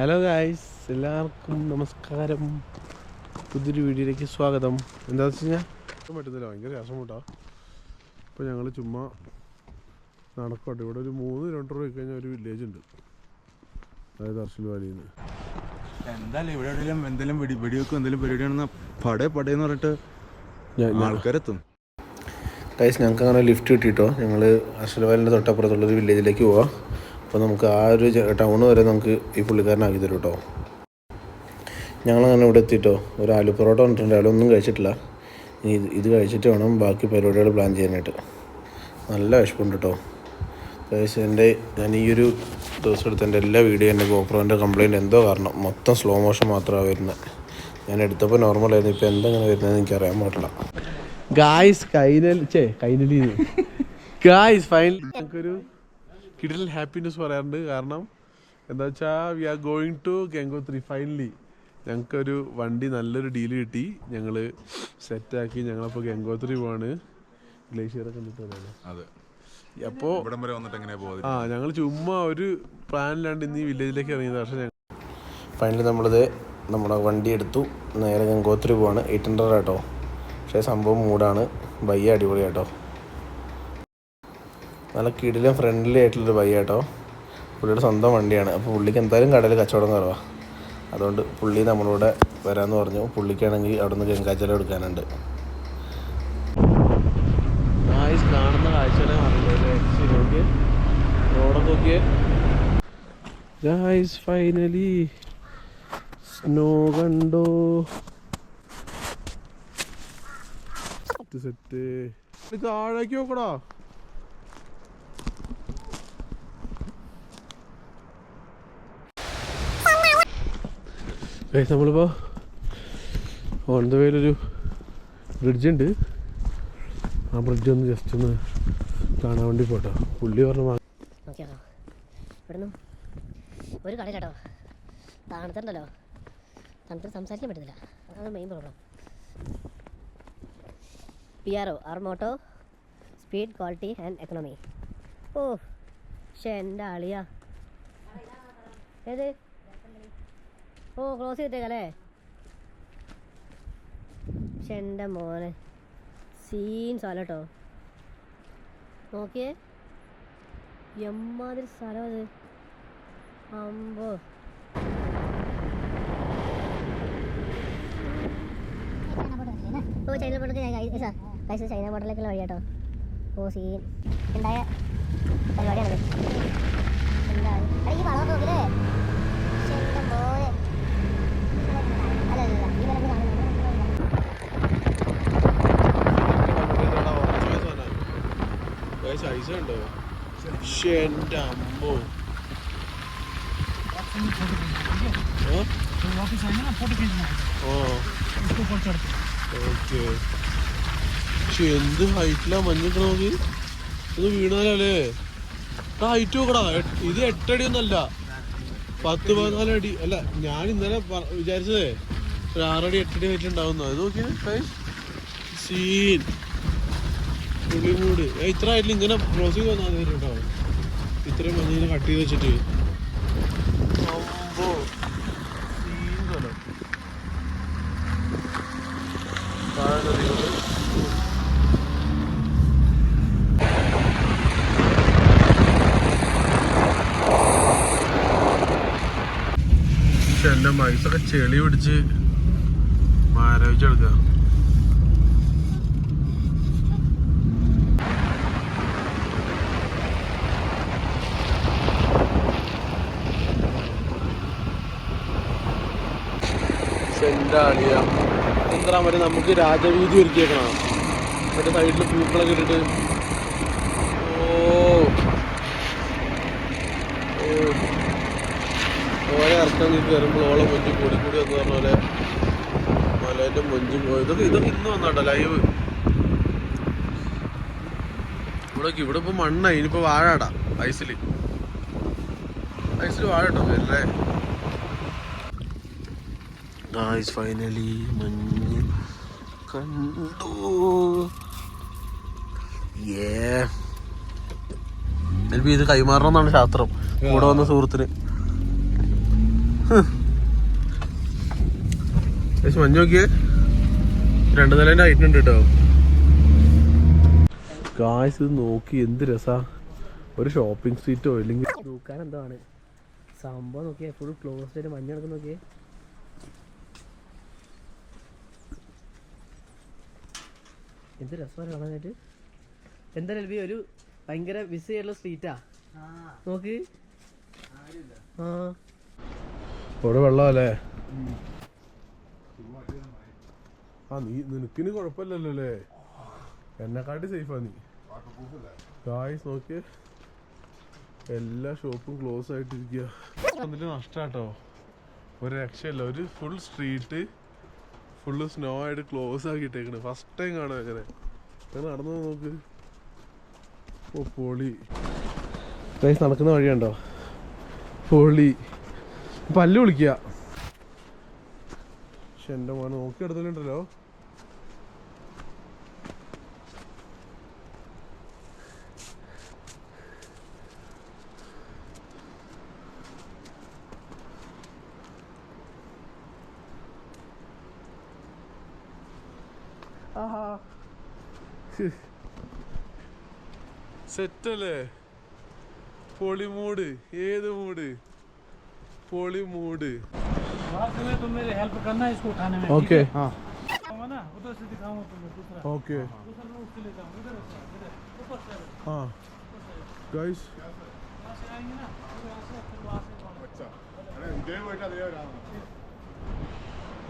Hello guys, എല്ലാവർക്കും നമസ്കാരം. പുതിയൊരു വീഡിയോയിലേക്ക് സ്വാഗതം. എന്താണെന്ന് വെച്ച് കഴിഞ്ഞാൽ പറ്റുന്നില്ല, ഭയങ്കര ശ്വാസം മുട്ടാ. ഇപ്പോൾ ഞങ്ങൾ ചുമ്മാ നടക്കട്ടെ. ഇവിടെ ഒരു 3 കിലോമീറ്റർ പോയി കഴിഞ്ഞാൽ ഒരു വില്ലേജ് ഉണ്ട്, അതായത് അർഷൽ വാലിയിൽ നിന്ന്. എന്തായാലും ഇവിടെ എവിടെയെങ്കിലും എന്തെങ്കിലും വെടിവെക്കും എന്തെങ്കിലും പരിപാടിയാണെന്ന് പടയെന്ന് പറഞ്ഞിട്ട് ആൾക്കാരെത്തും. ഗൈസ്, ഞങ്ങൾക്ക് അങ്ങനെ ലിഫ്റ്റ് കിട്ടിയിട്ടോ. ഞങ്ങൾ അർഷൽ വാലിൻ്റെ തൊട്ടപ്പുറത്തുള്ളൊരു വില്ലേജിലേക്ക് പോവാം. അപ്പോൾ നമുക്ക് ആ ഒരു ടൗൺ വരെ നമുക്ക് ഈ പുള്ളിക്കാരനാക്കി തരും കേട്ടോ. ഞങ്ങളങ്ങനെ ഇവിടെ എത്തിയിട്ടോ. ഒരു ആലു പൊറോട്ട വന്നിട്ടുണ്ട്, അതിലൊന്നും കഴിച്ചിട്ടില്ല. ഇനി ഇത് കഴിച്ചിട്ട് വേണം ബാക്കി പരിപാടികൾ പ്ലാൻ ചെയ്യാനായിട്ട്. നല്ല വിശപ്പുണ്ട് കേട്ടോ. ഞാൻ ഈ ഒരു ദിവസം എടുത്ത എൻ്റെ എല്ലാ വീഡിയോ എൻ്റെ ഗോപ്രോൻ്റെ കംപ്ലയിൻറ്റ് എന്തോ കാരണം മൊത്തം സ്ലോ മോഷൻ മാത്രമാണ് വരുന്നത്. ഞാൻ എടുത്തപ്പോൾ നോർമലായിരുന്നു, ഇപ്പോൾ എന്തെങ്ങനെ വരുന്നതെന്ന് എനിക്കറിയാൻ പാടില്ല. ഗായ്സ് ഫൈനൽ ഞങ്ങൾക്കൊരു കിടിലൻ ഹാപ്പിനെസ് പറയാറുണ്ട്. കാരണം എന്താ വെച്ചാൽ we are going to Gangotri. Finally ഞങ്ങൾക്കൊരു വണ്ടി നല്ലൊരു ഡീല് കിട്ടി. ഞങ്ങൾ സെറ്റാക്കി ഞങ്ങളപ്പോൾ ഗംഗോത്രി പോവാണ്. ഗ്ലേഷ്യറൊക്കെ കണ്ടിട്ട് അതെ. അപ്പോൾ ഞങ്ങൾ ചുമ്മാ ഒരു പ്ലാനിലാണ്ട് ഇന്ന് ഈ വില്ലേജിലേക്ക് ഇറങ്ങിയത്. പക്ഷേ ഫൈനലി നമ്മുടെ വണ്ടി എടുത്തു, നേരെ ഗംഗോത്രി പോവാണ്. 800 കേട്ടോ. പക്ഷേ സംഭവം മൂടാണ്. ബയ്യ അടിപൊളി കേട്ടോ, നല്ല കിടിലും ഫ്രണ്ട്ലി ആയിട്ടുള്ളൊരു ബയ്യ കേട്ടോ. പുള്ളിയുടെ സ്വന്തം വണ്ടിയാണ്. അപ്പോൾ പുള്ളിക്ക് എന്തായാലും കടയിൽ കച്ചവടം കുറവാണ്. അതുകൊണ്ട് പുള്ളി നമ്മളോട് വരാമെന്ന് പറഞ്ഞു. പുള്ളിക്കാണെങ്കിൽ അവിടെ നിന്ന് ഗംഗാജലം എടുക്കാനുണ്ട്. കാണുന്ന കാഴ്ചകളെ അറിയില്ലേ, റോഡൊക്കെ നോക്കിയേ ഗായ്സ്. ഫൈനലി സ്നോ കണ്ടോ, സെറ്റ്. താഴേക്ക് നോക്കടാ. നമ്മളിപ്പോൾ ഓൺ ദ വേയിലൊരു ബ്രിഡ്ജുണ്ട്. ആ ബ്രിഡ്ജ് ഒന്ന് ജസ്റ്റ് ഒന്ന് കാണാൻ വേണ്ടി പോട്ടോ. പുള്ളി പറഞ്ഞു നോക്കിയാലോ, ഇവിടുന്ന് ഒരു കട കേട്ടോ. തണുത്തുണ്ടല്ലോ, തണുത്തിട്ട് സംസാരിക്കാൻ പറ്റുന്നില്ല, അതാണ് main problem. PRO R motto speed quality and economy. ഓ പക്ഷേ എൻ്റെ ആളിയാ ഏത് ക്ലോസ് ചെയ്തിട്ടേക്കല്ലേ. പക്ഷെ എൻ്റെ മോനെ സീൻ സ്ഥലം കേട്ടോ. നോക്കിയേ എമ്മാതിരി സ്ഥലം അത്. അമ്പോ ചൈന മോഡലേക്ക് ചൈന മോഡലിലേക്കുള്ള വഴി കേട്ടോ. സീൻ ഉണ്ടായ പരിപാടിയാണത്. എന്താ ഈ വളമൊക്കെ നോക്കില്ലേ. എൻ്റെ മോനെ ണ്ടോ. എന്റെ അമ്മോ, പക്ഷെ എന്ത് ഹൈറ്റിലാ മഞ്ഞിട്ട് നോക്കി. ഇത് വീണാലേ ഹൈറ്റ് നോക്കടാ. ഇത് 8 അടി ഒന്നല്ല, 10-14 അടി. അല്ല, ഞാൻ ഇന്നലെ വിചാരിച്ചതേ ഒരു 6 അടി 8 അടി ഹൈറ്റ് ഉണ്ടാവുന്നു. അത് നോക്കിയാ സീൻ പുള്ളിമൂട്. ഇത്ര ആയിട്ടില്ല, ഇങ്ങനെ ക്രോസിങ് വന്നാൽ കേട്ടോ. ഇത്രയും മഞ്ഞിനെ കട്ട് ചെയ്ത് വെച്ചിട്ട് എന്റെ മൈസൊക്കെ ചെളി പിടിച്ച് മാരവിച്ചെടുക്കുക. എന്താ മറ്റേ നമുക്ക് രാജവീതി ഒരുക്കിയേക്കണം. മറ്റേ സൈഡിൽ പൂക്കളൊക്കെ ഇട്ടിട്ട് ഓരോ ഇറക്കം കയറുമ്പോൾ ഓളെ മൊഞ്ച് കൂടി കൂടി എന്ന് പറഞ്ഞ പോലെ മലേൻ്റെ മൊഞ്ചും ഇതൊക്കെ ഇന്ന് വന്നാട്ടോ ലൈവ്. ഇവിടെ ഇപ്പോൾ മണ്ണായി. ഇനിയിപ്പോൾ വാഴാടാ ഐസിൽ വാഴ കേട്ടോ. അല്ലേ ഗായ്സ്, ഫൈനലി മഞ്ഞ് കണ്ടു. ഇത് കൈമാറണം എന്നാണ് ശാസ്ത്രം. കൂടെ വന്ന സുഹൃത്തിന് മഞ്ഞ് നോക്കിയേ, 2 നിലേന്റെ ഹൈറ്റ് ഉണ്ട് കേട്ടോ. ഗായ്സ് ഇത് നോക്കി എന്ത് രസാ. ഒരു ഷോപ്പിംഗ് സ്ട്രീറ്റോ ഇല്ലെങ്കിൽ ദുഃഖാൻ എന്തോ ആണ് സംഭവം. നോക്കിയേ ഫുൾ ക്ലോസ്ഡ് ആയിട്ട് മഞ്ഞ് നടക്കുന്ന നോക്കിയേ. എന്ത് രസമാണ് കാണാനായിട്ട്. എന്താ എൽബി ഒരു ഭയങ്കര ബിസി ആയിട്ടുള്ള സ്ട്രീറ്റാ നോക്ക്. ആ ഇവിടെ വെള്ളമല്ലേ. ആ നിനക്കിന് കുഴപ്പമില്ലല്ലോ അല്ലേ, എന്നെക്കാട്ടി സേഫാ നീ. ഗായ്സ് നോക്കിയേ, എല്ലാ ഷോപ്പും ക്ലോസ് ആയിട്ടിരിക്കുക. എന്നിട്ട് നഷ്ടാട്ടോ, ഒരു രക്ഷയില്ല. ഒരു ഫുൾ സ്ട്രീറ്റ് ഫുള്ള് സ്നോ ആയിട്ട് ക്ലോസ് ആക്കിയിട്ടേക്കണ്. ഫസ്റ്റ് ടൈം കാണാം അങ്ങനെ. നടന്നു നോക്ക്. ഓ പൊളി. ഗായ്സ് നടക്കുന്ന വഴിയുണ്ടോ, പൊളി. പല്ല് വിളിക്കുക. പക്ഷെ എൻ്റെ മോനെ നോക്കി എടുത്തിട്ടുണ്ടല്ലോ. സെറ്റല്ലേ, പൊളി മൂഡ്. ഏത് മൂഡ്, പൊളി മൂഡ്. तो मेरी हेल्प करना है इसको उठाने में. ओके हाँ ना उधर से दिखाऊंगा तुम्हें दूसरा. ओके दूसरा मैं उसके ले जाऊंगा. इधर ऊपर से हाँ गाइस यहाँ से आएंगे ना यहाँ से फिर वहाँ से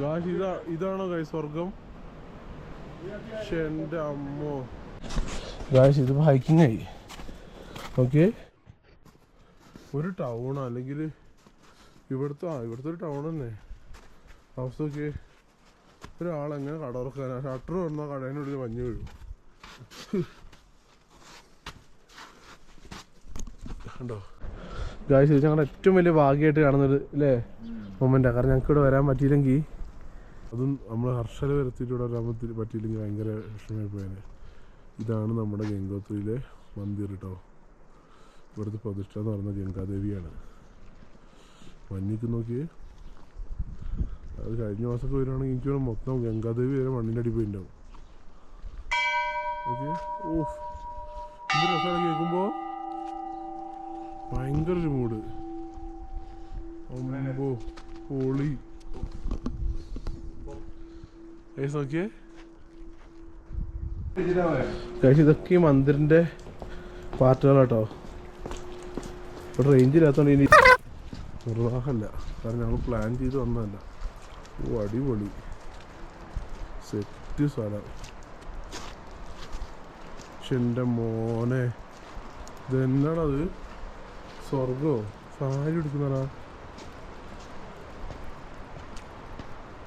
ഗായ്സ് ഇതാണോ ഗായ്സ് സ്വർഗം? പക്ഷെ എൻ്റെ അമ്മോ ഗായ്സ് ഇതിപ്പോൾ ഹൈക്കിംഗ് ആയി. ഓക്കെ, ഒരു ടൗൺ അല്ലെങ്കിൽ ഇവിടുത്തെ ഒരു ടൗൺ തന്നെ. അവസ്ഥ നോക്കിയേ, ഒരാളെങ്ങനെ കട തുറക്കാനാ? ഷട്ടർ തുറന്നാൽ കടേനുള്ളിൽ മഞ്ഞ് വീഴും. കണ്ടോ ഗായ്സ്, ഇത് ഞങ്ങളുടെ ഏറ്റവും വലിയ ഭാഗ്യമായിട്ട് കാണുന്നത് അല്ലേ മൊമെന്റാണ്. കാരണം ഞങ്ങൾക്ക് ഇവിടെ വരാൻ പറ്റിയില്ലെങ്കിൽ, അതും നമ്മൾ ഹർഷല വരുത്തിയിട്ട് ഇവിടെ വരാൻ പറ്റിയില്ലെങ്കിൽ ഭയങ്കര വിഷമമായി പോയേനെ. ഇതാണ് നമ്മുടെ ഗംഗോത്രിയിലെ മന്ദിർ കേട്ടോ. ഇവിടുത്തെ പ്രതിഷ്ഠ എന്ന് പറയുന്നത് ഗംഗാദേവിയാണ്. മഞ്ഞിക്ക് നോക്കിയേ, അത് കഴിഞ്ഞ മാസമൊക്കെ വരുവാണെങ്കിൽ എനിക്ക് മൊത്തം ഗംഗാദേവി വരെ മണ്ണിൻ്റെ അടി പോയിട്ടുണ്ടാവും. ഓക്കെ, ഓഫ് എന്ത് രസമാണ് കേൾക്കുമ്പോൾ. ഭയങ്കര ഒരു മൂഡ്. അമ്പോ പൊളി. നോക്കിയേ ഇതൊക്കെ ഈ മന്ദിറിന്റെ പാർട്ടുകളാട്ടോ. ഇവിടെ റേഞ്ച് ഇല്ലാത്തതുകൊണ്ട് ഇനി നിർവാഹമല്ല, കാരണം ഞങ്ങൾ പ്ലാൻ ചെയ്ത് വന്നതല്ല. ഓ അടിപൊളി സെറ്റ് സ്ഥലം. പക്ഷെ എൻ്റെ മോനെ ഇതെന്നാണത്, സ്വർഗോ? സാരി എടുക്കുന്നതാ.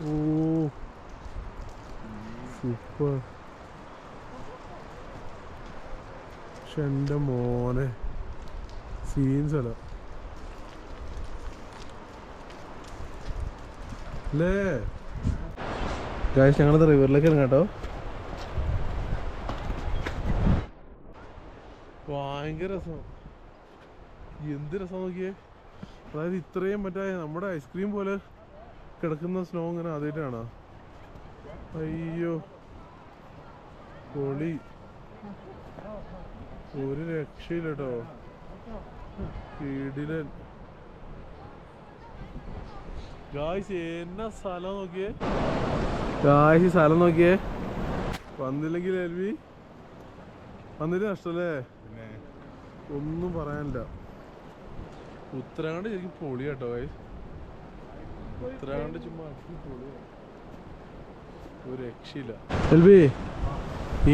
ഓ സൂപ്പർ. പക്ഷെ എൻ്റെ മോനെ സീൻ സ്ഥലം അല്ലേ ഗായ്സ്. ഞങ്ങളത് റിവറിലേക്ക് ഇറങ്ങാം കേട്ടോ. ഭയങ്കര രസം. എന്ത് രസം നോക്കിയേ. അതായത് ഇത്രയും മറ്റേ നമ്മുടെ ഐസ്ക്രീം പോലെ കിടക്കുന്ന സ്നോ ഇങ്ങനെ ആദ്യമായിട്ടാണ്. അയ്യോ പൊളി, ഒരു രക്ഷയില്ല കേട്ടോ. കിടിലൻ ഗായ്സ്. എന്നാ സ്ഥലം നോക്കിയേ ഗായ്സ്, സ്ഥലം നോക്കിയേ. വന്നില്ലെങ്കിൽ എൽവി വന്നിട്ട് നഷ്ടല്ലേ, ഒന്നും പറയാനില്ല. ഉത്തരാഖണ്ഡ് ശരിക്കും പൊളിയാട്ടോ ഗായ്സ്. ഉത്തരാഖണ്ഡ് ചുമ്മാ പൊളിയാണ്, ഒരു രക്ഷയില്ല. എൽവി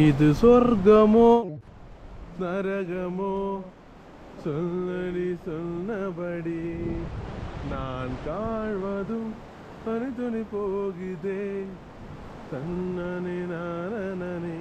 ഇത് സ്വർഗമോ നരകമോ சொல்லடி சொன்னபடி நான் காழ்வதும் துணி துணி போகுதே தன்னனே நானனே